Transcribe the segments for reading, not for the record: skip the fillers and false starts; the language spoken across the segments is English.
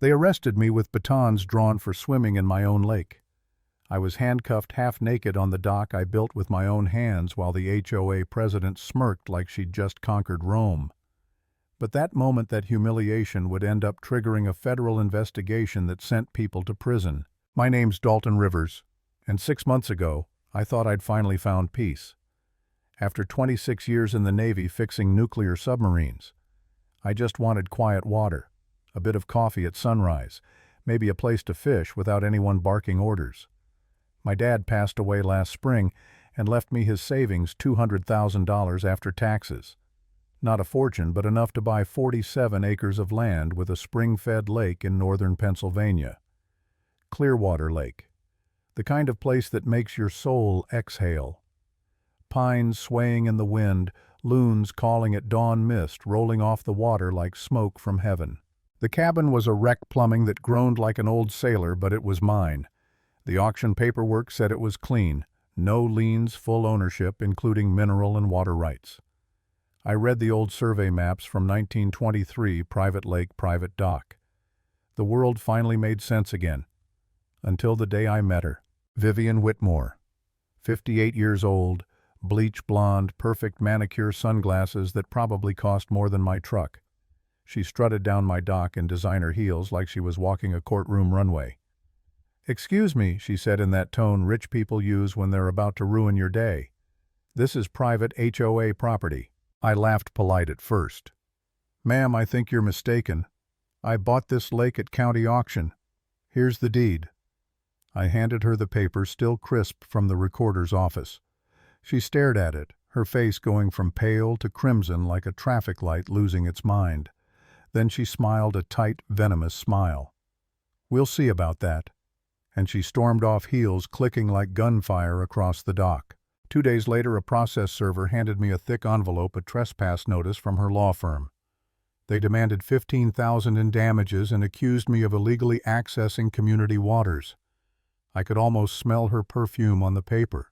They arrested me with batons drawn for swimming in my own lake. I was handcuffed half naked on the dock I built with my own hands while the HOA president smirked like she'd just conquered Rome. But that moment, that humiliation, would end up triggering a federal investigation that sent people to prison. My name's Dalton Rivers, and 6 months ago, I thought I'd finally found peace. After 26 years in the Navy fixing nuclear submarines, I just wanted quiet water, a bit of coffee at sunrise, maybe a place to fish without anyone barking orders. My dad passed away last spring and left me his savings, $200,000 after taxes. Not a fortune, but enough to buy 47 acres of land with a spring-fed lake in northern Pennsylvania. Clearwater Lake. The kind of place that makes your soul exhale. Pines swaying in the wind, loons calling at dawn mist rolling off the water like smoke from heaven. The cabin was a wreck, plumbing that groaned like an old sailor, but it was mine. The auction paperwork said it was clean, no liens, full ownership, including mineral and water rights. I read the old survey maps from 1923, private lake, private dock. The world finally made sense again. Until the day I met her. Vivian Whitmore. 58 years old, bleach blonde, perfect manicure, sunglasses that probably cost more than my truck. She strutted down my dock in designer heels like she was walking a courtroom runway. "Excuse me," she said in that tone rich people use when they're about to ruin your day. "This is private HOA property." I laughed, polite at first. "Ma'am, I think you're mistaken. I bought this lake at county auction. Here's the deed." I handed her the paper, still crisp from the recorder's office. She stared at it, her face going from pale to crimson like a traffic light losing its mind. Then she smiled a tight, venomous smile. "We'll see about that." And she stormed off, heels clicking like gunfire across the dock. 2 days later, a process server handed me a thick envelope, a trespass notice from her law firm. They demanded $15,000 in damages and accused me of illegally accessing community waters. I could almost smell her perfume on the paper.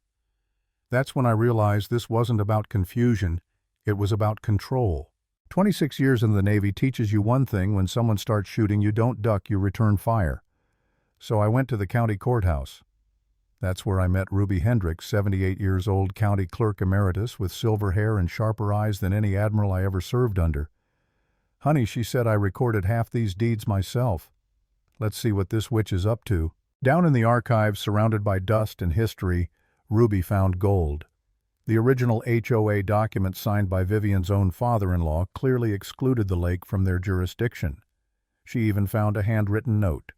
That's when I realized this wasn't about confusion, it was about control. 26 years in the Navy teaches you one thing: when someone starts shooting, you don't duck, you return fire. So I went to the county courthouse. That's where I met Ruby Hendricks, 78 years old, county clerk emeritus with silver hair and sharper eyes than any admiral I ever served under. "Honey," she said, "I recorded half these deeds myself. Let's see what this witch is up to." Down in the archives, surrounded by dust and history, Ruby found gold. The original HOA document signed by Vivian's own father-in-law clearly excluded the lake from their jurisdiction. She even found a handwritten note.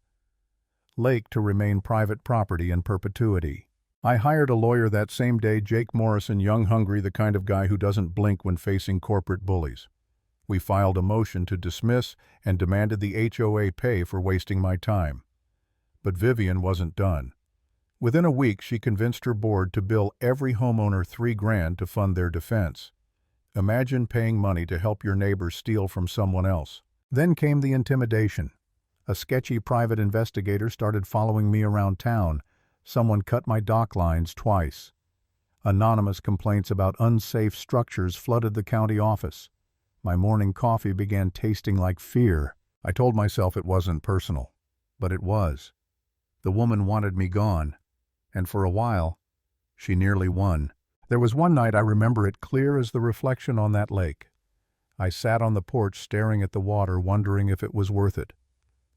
Lake to remain private property in perpetuity. I hired a lawyer that same day, Jake Morrison, young, hungry, the kind of guy who doesn't blink when facing corporate bullies. We filed a motion to dismiss and demanded the HOA pay for wasting my time. But Vivian wasn't done. Within a week, she convinced her board to bill every homeowner $3,000 to fund their defense. Imagine paying money to help your neighbor steal from someone else. Then came the intimidation. A sketchy private investigator started following me around town. Someone cut my dock lines twice. Anonymous complaints about unsafe structures flooded the county office. My morning coffee began tasting like fear. I told myself it wasn't personal, but it was. The woman wanted me gone, and for a while, she nearly won. There was one night, I remember it clear as the reflection on that lake. I sat on the porch staring at the water, wondering if it was worth it.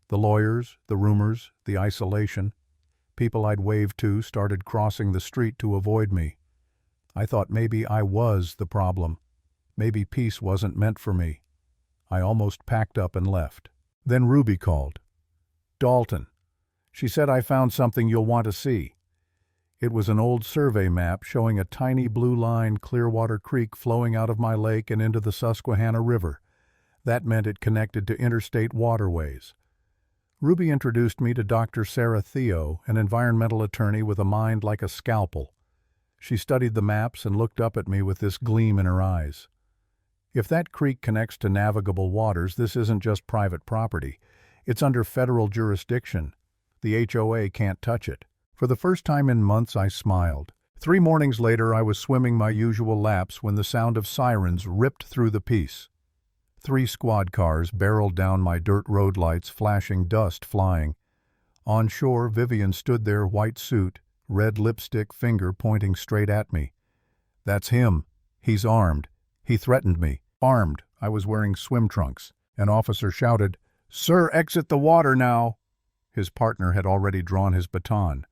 The lawyers, the rumors, the isolation. People I'd waved to started crossing the street to avoid me. I thought maybe I was the problem. Maybe peace wasn't meant for me. I almost packed up and left. Then Ruby called. "Dalton," she said, "I found something you'll want to see." It was an old survey map showing a tiny blue line, Clearwater Creek, flowing out of my lake and into the Susquehanna River. That meant it connected to interstate waterways. Ruby introduced me to Dr. Sarah Theo, an environmental attorney with a mind like a scalpel. She studied the maps and looked up at me with this gleam in her eyes. "If that creek connects to navigable waters, this isn't just private property. It's under federal jurisdiction. The HOA can't touch it." For the first time in months, I smiled. 3 mornings later, I was swimming my usual laps when the sound of sirens ripped through the peace. 3 squad cars barreled down my dirt road lights, flashing, dust flying. On shore, Vivian stood there, white suit, red lipstick, finger pointing straight at me. "That's him. He's armed. He threatened me." Armed. I was wearing swim trunks. An officer shouted, "Sir, exit the water now." His partner had already drawn his baton,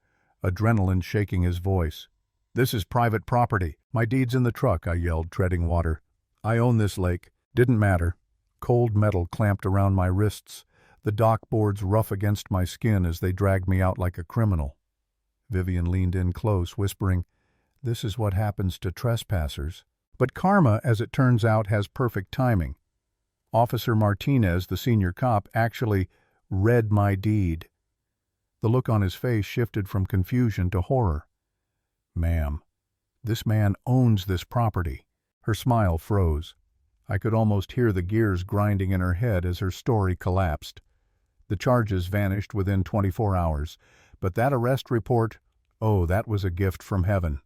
adrenaline shaking his voice. "This is private property. My deed's in the truck," I yelled, treading water. "I own this lake." Didn't matter. Cold metal clamped around my wrists, the dock boards rough against my skin as they dragged me out like a criminal. Vivian leaned in close, whispering, "This is what happens to trespassers." But karma, as it turns out, has perfect timing. Officer Martinez, the senior cop, actually read my deed. The look on his face shifted from confusion to horror. "Ma'am, this man owns this property." Her smile froze. I could almost hear the gears grinding in her head as her story collapsed. The charges vanished within 24 hours, but that arrest report, oh, that was a gift from heaven.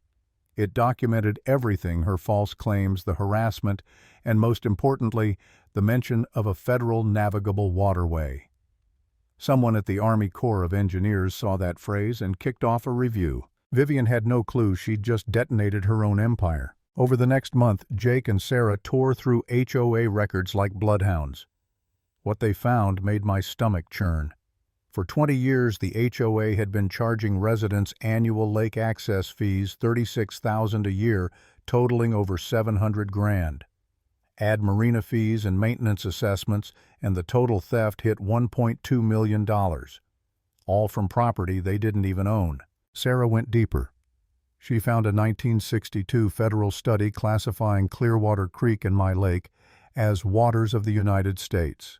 It documented everything: her false claims, the harassment, and most importantly, the mention of a federal navigable waterway. Someone at the Army Corps of Engineers saw that phrase and kicked off a review. Vivian had no clue she'd just detonated her own empire. Over the next month, Jake and Sarah tore through HOA records like bloodhounds. What they found made my stomach churn. For 20 years, the HOA had been charging residents annual lake access fees, $36,000 a year, totaling over $700,000. Add Marina fees and maintenance assessments, and the total theft hit $1.2 million. All from property they didn't even own. Sarah went deeper. She found a 1962 federal study classifying Clearwater Creek and my lake as waters of the United States,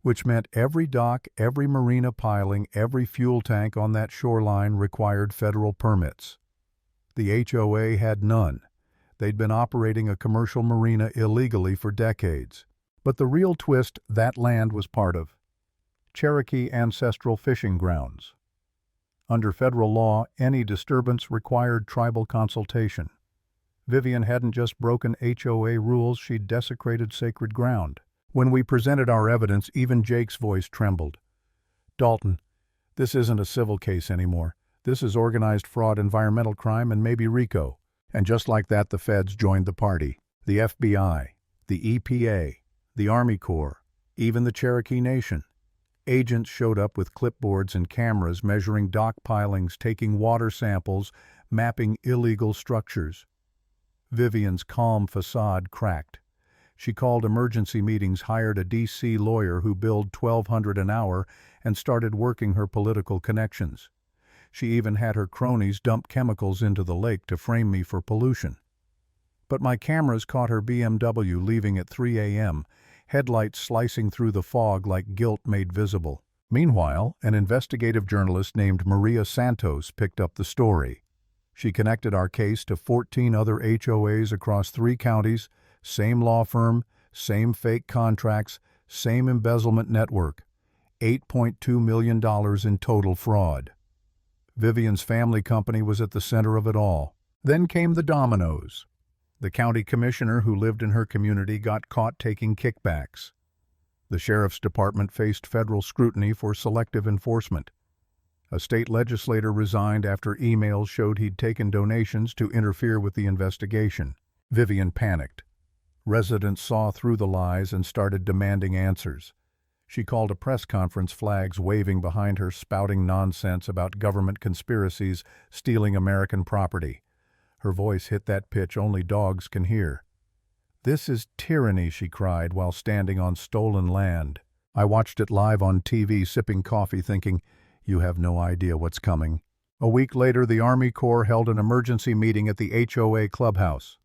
which meant every dock, every marina piling, every fuel tank on that shoreline required federal permits. The HOA had none. They'd been operating a commercial marina illegally for decades. But the real twist, that land was part of Cherokee ancestral fishing grounds. Under federal law, any disturbance required tribal consultation. Vivian hadn't just broken HOA rules, she'd desecrated sacred ground. When we presented our evidence, even Jake's voice trembled. "Dalton, this isn't a civil case anymore. This is organized fraud, environmental crime, and maybe RICO." And just like that, the feds joined the party. The FBI, the EPA, the Army Corps, even the Cherokee Nation. Agents showed up with clipboards and cameras, measuring dock pilings, taking water samples, mapping illegal structures. Vivian's calm facade cracked. She called emergency meetings, hired a DC lawyer who billed $1,200 an hour, and started working her political connections. She even had her cronies dump chemicals into the lake to frame me for pollution. But my cameras caught her BMW leaving at 3 a.m., headlights slicing through the fog like guilt made visible. Meanwhile, an investigative journalist named Maria Santos picked up the story. She connected our case to 14 other HOAs across 3 counties, same law firm, same fake contracts, same embezzlement network. $8.2 million in total fraud. Vivian's family company was at the center of it all. Then came the dominoes. The county commissioner who lived in her community got caught taking kickbacks. The sheriff's department faced federal scrutiny for selective enforcement. A state legislator resigned after emails showed he'd taken donations to interfere with the investigation. Vivian panicked. Residents saw through the lies and started demanding answers. She called a press conference, flags waving behind her, spouting nonsense about government conspiracies, stealing American property. Her voice hit that pitch only dogs can hear. "This is tyranny," she cried while standing on stolen land. I watched it live on TV, sipping coffee, thinking, you have no idea what's coming. A week later, the Army Corps held an emergency meeting at the HOA clubhouse.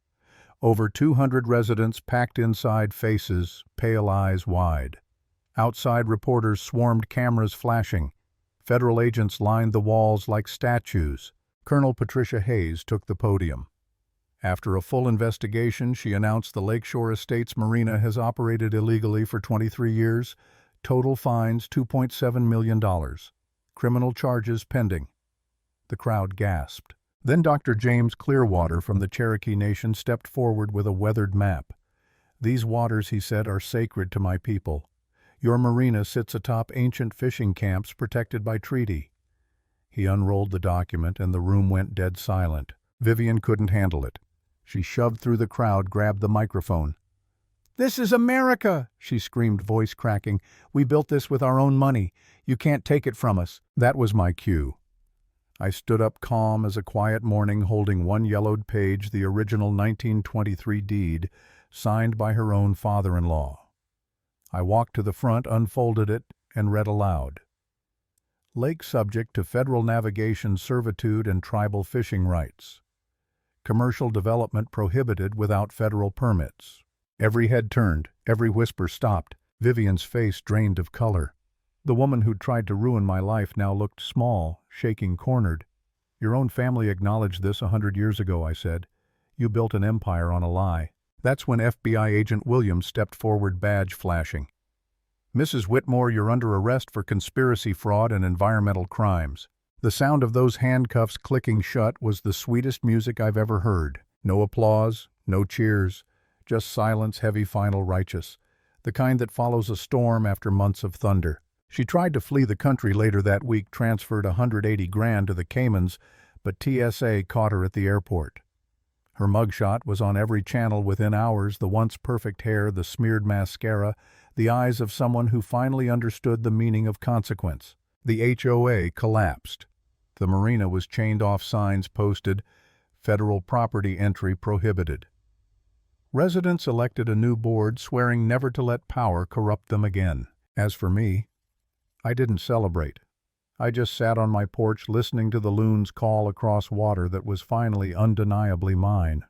Over 200 residents packed inside, faces, pale eyes wide. Outside, reporters swarmed, cameras flashing. Federal agents lined the walls like statues. Colonel Patricia Hayes took the podium. After a full investigation, she announced the Lakeshore Estates Marina has operated illegally for 23 years. Total fines $2.7 million. Criminal charges pending. The crowd gasped. Then Dr. James Clearwater from the Cherokee Nation stepped forward with a weathered map. "These waters," he said, "are sacred to my people. Your marina sits atop ancient fishing camps protected by treaty." He unrolled the document and the room went dead silent. Vivian couldn't handle it. She shoved through the crowd, grabbed the microphone. "This is America!" she screamed, voice cracking. "We built this with our own money. You can't take it from us." That was my cue. I stood up calm as a quiet morning, holding one yellowed page, the original 1923 deed, signed by her own father-in-law. I walked to the front, unfolded it, and read aloud. "Lake subject to federal navigation servitude and tribal fishing rights. Commercial development prohibited without federal permits." Every head turned, every whisper stopped. Vivian's face drained of color. The woman who'd tried to ruin my life now looked small, shaking, cornered. "Your own family acknowledged this 100 years ago," I said. "You built an empire on a lie." That's when FBI agent Williams stepped forward, badge flashing. "Mrs. Whitmore, you're under arrest for conspiracy, fraud, and environmental crimes." The sound of those handcuffs clicking shut was the sweetest music I've ever heard. No applause, no cheers, just silence, heavy, final, righteous. The kind that follows a storm after months of thunder. She tried to flee the country later that week, transferred $180,000 to the Caymans, but TSA caught her at the airport. Her mugshot was on every channel within hours, the once perfect hair, the smeared mascara, the eyes of someone who finally understood the meaning of consequence. The HOA collapsed. The marina was chained off, signs posted, "Federal property entry prohibited." Residents elected a new board, swearing never to let power corrupt them again. As for me, I didn't celebrate. I just sat on my porch listening to the loons call across water that was finally undeniably mine.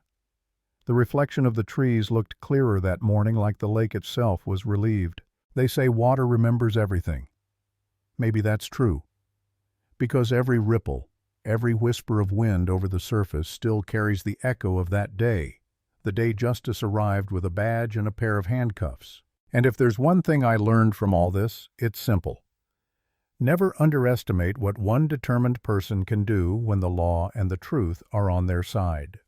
The reflection of the trees looked clearer that morning, like the lake itself was relieved. They say water remembers everything. Maybe that's true. Because every ripple, every whisper of wind over the surface still carries the echo of that day, the day justice arrived with a badge and a pair of handcuffs. And if there's one thing I learned from all this, it's simple. Never underestimate what one determined person can do when the law and the truth are on their side.